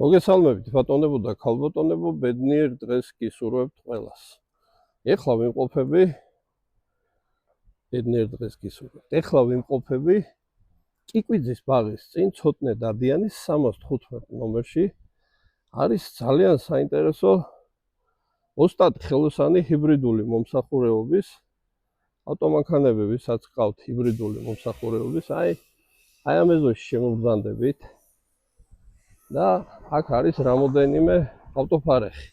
მოგესალმებით ბატონებო და ქალბატონებო, ბედნიერ დღეს გისურვებთ ყველას. ეხლა ვიმყოფები კიკვიძის ბაღის წინ ცოტნე დადიანის 315 ნომერში. არის ძალიან საინტერესო ოსტატ ხელოსანი ჰიბრიდული მომსახურეობის ავტომანქანები, ვისაც ყავთ ჰიბრიდული მომსახურეობის, აი ამ ეზოში შემოვბრძანდებით. და აქ არის რამოდენიმე ავტოფარეხი.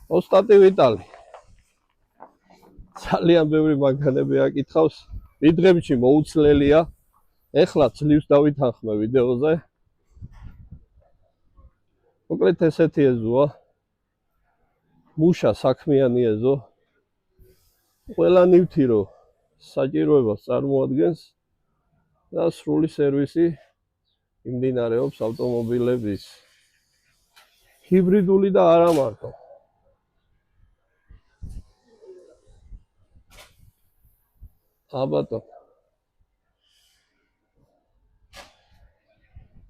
ოსტატი ვიტალი ძალიან ბევრი მანქანები აკითხავს, მიდღებში მოუცლელია. ეხლა ძლივს დავითანხმე ვიდეოზე. მოკლედ ესეთი ეზოა, მუშა საქმიანი ეზო. ყველა ნივთი რო საჭიროებას წარმოადგენს და სრული სერვისი იმდინარეობს ავტომობილების, ჰიბრიდული და არა მარტო. აბატო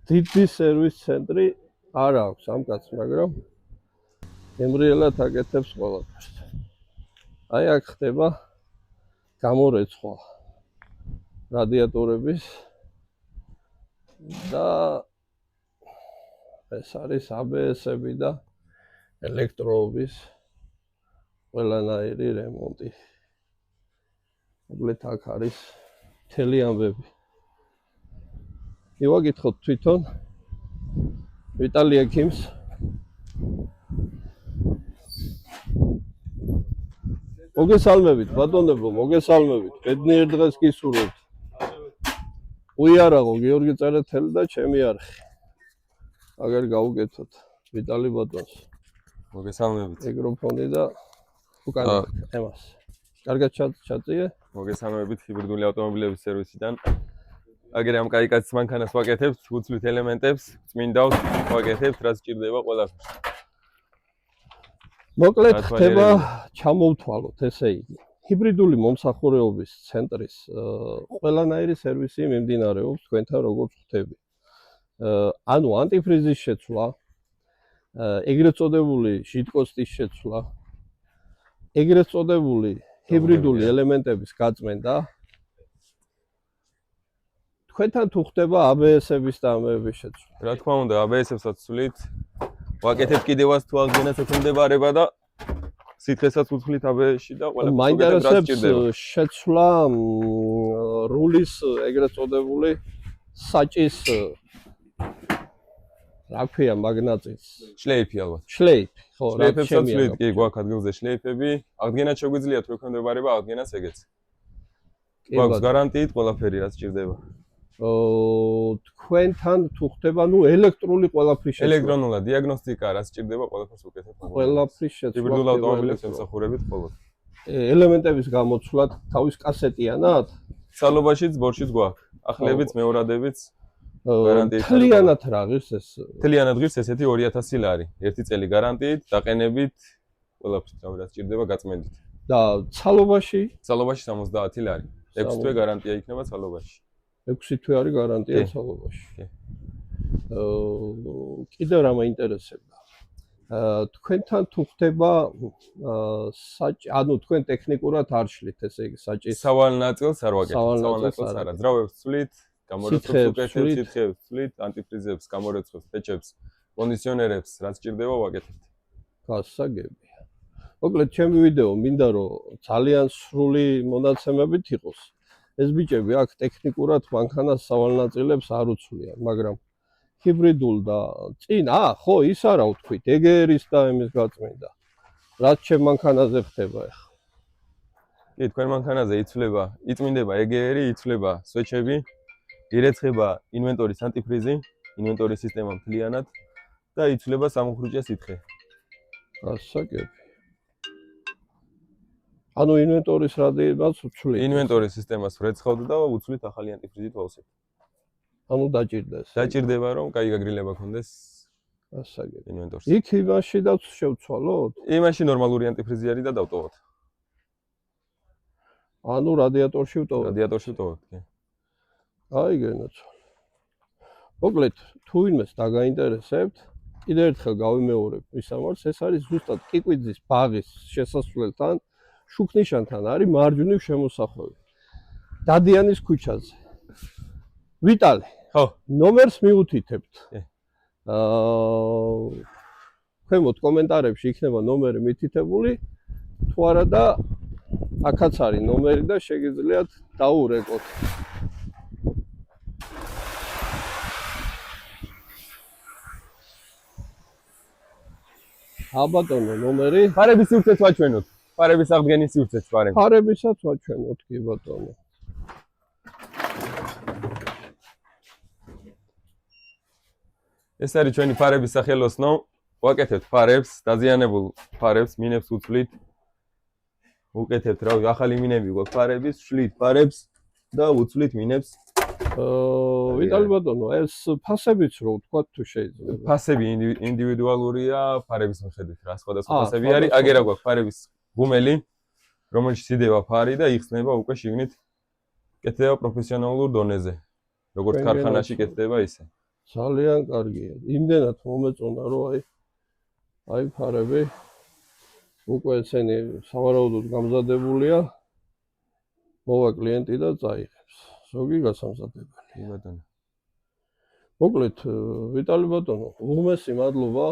დიდი სერვის ცენტრი არ აქვს ამ კაცს, მაგრამ ემრიელად აკეთებს ყველაფერს. აი აქ ხდება გამორეცხვა რადიატორების და ეს არის ABS-ები და ელექტროობის ყველანაირი რემონტი. მოკლედ აქ არის მთელი ამბები. მივაკითხოთ თვითონ ვიტალი ექიმს. მოგესალმებით ბატონებო, მოგესალმებით. ბედნიერ დღეს გისურვებთ. უიარაღო გიორგი წერეთელი და ჩემი არხი. აგერ გავუკეთოთ ვიტალი ბატონს. მოგესალმებით. მიკროფონი და უკანა ემას. კარგად ჩაწიე. მოგესალმებით ჰიბრიდული ავტომობილების სერვისიდან. აგერ ამ კაი კაცის მანქანას ვაკეთებთ, უცვლით ელემენტებს, წმინდავს, ვაკეთებთ, რაც სჭირდება ყველაფერს. მოკლედ ხდება ჩამოვთვალოთ, ესე იგი. ჰიბრიდული მომსახურეობის ცენტრის ყველანაირი სერვისი მიმდინარეობს თქვენთან როგორც ხვდები. ანუ ანტიფრიზის შეცვლა, ეგრეთ წოდებული ჟიტკოსტის შეცვლა, ეგრეთ წოდებული ჰიბრიდული ელემენტების გაწმენდა. თქვენთან თუ ხდება ABS-ების და ამების შეცვლა. რა თქმა უნდა, ABS-ებსაც ვცვლით. ვაკეთებთ კიდევაც თუ აღდგენას ექვემდებარება და სითხესაც ვცვლით ABS-ში და ყველაფერს მაინტერესებს შეცვლა რულის ეგრეთ წოდებული საჭის რა ქვია მაგნატის შლეიფი ალბათ. შლეიფი, ხო, რა შლეიფებსაც ვცვლით, კი, გვაქვს ადგილზე შლეიფები. აღდგენაც შეგვიძლია თუ ექვემდებარება, აღდგენას ეგეც. გვაქვს გარანტიით ყველაფერი რაც სჭირდება. თქვენთან თუ ხდება, ელექტრული ყველაფრის შეცვლა. ელექტრონულად დიაგნოსტიკა რაც სჭირდება, ყველაფერს ვუკეთებთ. ყველაფრის შეცვლა. ჰიბრიდულ ავტომობილებს ემსახურებით მხოლოდ. ელემენტების გამოცვლად თავის კასეტიანად? სალობაშიც, ბორშიც გვაქვს. ახლებიც, მეორადებიც გარანტიით. მთლიანად რა ღირს ეს? მთლიანად ღირს ესეთი 2000 ლარი. 1 წელი გარანტიით, დაყენებით, ყველაფერს რაც სჭირდება გაწმენდით. და ცალობაში? ცალობაში 70 ლარი. 6 თვე გარანტია იქნება ცალობაში. 6 თვე არის გარანტია ცალობაში. კიდევ რა მაინტერესება? თქვენთან თუ ხდება ანუ თქვენ ტექნიკურად არ შლით, ესე იგი საჭის სავალ ნაწილს არ ვაკეთებთ, სავალ ნაწილს არა. ძრავებს ვცვლით, გამორეცხვებს ვუკეთებთ, სითხეებს ვცვლით, ანტიფრიზებს, გამორეცხვებს, პეჩებს, კონდიციონერებს, რაც სჭირდება ვაკეთებთ. გასაგებია. მოკლედ ჩემი ვიდეო მინდა რომ ძალიან სრული მონაცემებით იყოს. ეს ბიჭები აქ ტექნიკურად მანქანას სავალ ნაწილებს არ უცვლიან, მაგრამ ჰიბრიდულ და წინ, ხო, ის არა ვთქვით, ეგერის და იმის გაწმენდა. რაც ჩემ მანქანაზე ხდება ახლა. კი, თქვენ მანქანაზე იცვლება, იწმინდება ეგერი, იცვლება სვეჩები, ირეცხება ინვენტორის ანტიფრიზი, ინვენტორის სისტემა მთლიანად და იცვლება სამუხრუჭე სითხე. გასაგები. ანუ ინვენტორის რადიებას ვცვლით. ინვენტორის სისტემას ვრეცხავთ და ვუცვლით ახალი ანტიფრიზით ვავსებთ. ანუ დაჭირდეს. დაჭირდება რომ კაი გაგრილება ქონდეს. გასაგები. ინვენტორს. იქ იმაშიდაც შევცვალოთ? იმაში ნორმალური ანტიფრიზი არის და დავტოვოთ. ანუ რადიატორში ვტოვოთ. რადიატორში ვტოვოთ, კი. აი გენაცვალე. მოკლედ, თუ ვინმეს დაგაინტერესებთ, კიდევ ერთხელ გავიმეორებ მისამართს, ეს არის ზუსტად კიკვიძის ბაღის შესასვლელთან, შუქნიშანთან არის მარჯვნივ შემოსახვევი. დადიანის ქუჩაზე. ვიტალი, ხო, ნომერს მიუთითებთ. კი. ქვემოთ კომენტარებში იქნება ნომერი მითითებული, თუ არა და აქაც არის ნომერი და შეგიძლიათ დაურეკოთ. აბატონო, ნომერი ფარების სივრცეც ვაჩვენოთ. ფარების აღდგენის სივრცეც ფარები. ფარებისაც ვაჩვენოთ, კი ბატონო. ეს არის ჩვენი ფარების სახელოსნო. ვაკეთებთ ფარებს, დაზიანებულ ფარებს, მინებს უცვლით. უკეთებთ, რავი, ახალი მინები გვაქვს ფარების, შლით ფარებს და უცვლით მინებს. ვიტალი ბატონო, ეს ფასებიც რო ვთქვა თუ შეიძლება. ფასები ინდივიდუალურია ფარების მიხედვით რა, სხვადასხვა ფასები სხვადასხვა. არის. აგერა გვაქვს ფარების ღუმელი, რომელშიც იდევა ფარი და იხსნება უკვე შიგნით კეთდება პროფესიონალურ დონეზე. როგორც ჩვენ ქარხანაში გენაცვლება. კეთდება ისე. ძალიან კარგია. იმდენად მომეწონა რომ აი ფარები უკვე ესენი სავარაუდოდ გამზადებულია. მოვა კლიენტი და წაიღებს. ზოგი გასამზადებელი. კი ბატონო. მოკლედ, ვიტალი ბატონო, უღმესი მადლობა.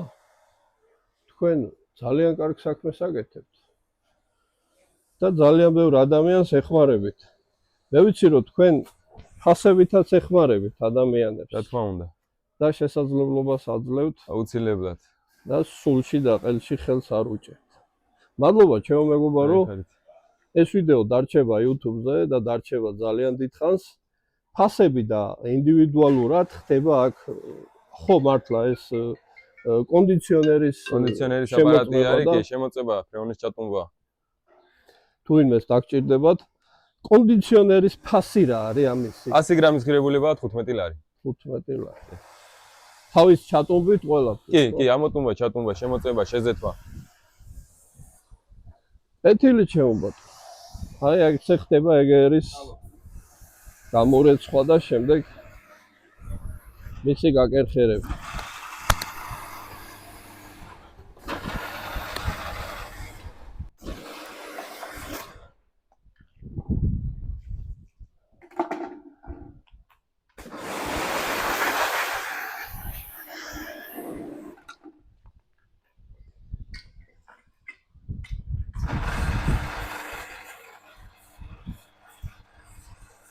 თქვენ ძალიან კარგ საქმეს აკეთებთ. და ძალიან ბევრ ადამიანს ეხმარებით. მე ვიცი რომ თქვენ ფასებითაც ეხმარებით ადამიანებს რა თქმა უნდა, და შესაძლებლობას აძლევთ აუცილებლად. და სულში და ყელში ხელს არ უჭერთ. მადლობა ჩემო მეგობარო, ეს ვიდეო დარჩება YouTube-ზე და დარჩება ძალიან დიდხანს. ფასები და ინდივიდუალურად ხდება აქ ხო მართლა ეს კონდიციონერის აპარატი არის, კი, შემოწება, ფრეონის ჩატუმბა. თუ ვინმეს დაგჭირდებათ, კონდიციონერის ფასი რა არის ამისი? 100 გრამის ღირებულებაა 15 ლარი. 15 ლარი. თავის ჩატუმბით ყველაფერს. კი, ამოტუმბა, ჩატუმბა, შემოწება, შეზეთვა. ეთილი ჩემობათ. აი აქ ხდება ეგერის გამორეცხვა და შემდეგ მისი გაკერხერება.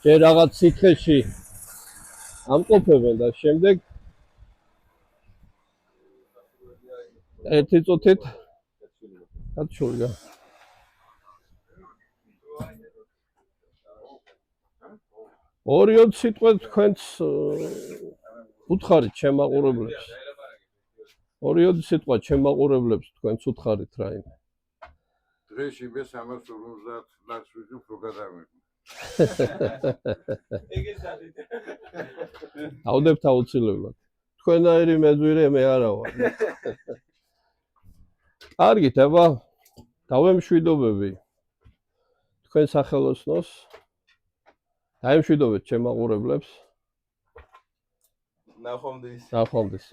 ჯერ რაღაც სითხეში ამყოფებენ და შემდეგ ერთი წუთით გაცვლია. ორიოდ სიტყვით თქვენს უთხარით შემაყურებლებს. ორიოდ სიტყვა შემაყურებლებს თქვენს უთხარით რაიმე. დღეს იმეს 150 ლარს ვიძუ პროგრამები. ავდებთ აუცილებლად. თქვენაირი მეძვირე მე არა ვარ. კარგით, აბა დავემშვიდობები თქვენ სახელოსნოს. დაემშვიდობეთ ჩემ მაყურებლებს. ნახვამდის. ნახვამდის.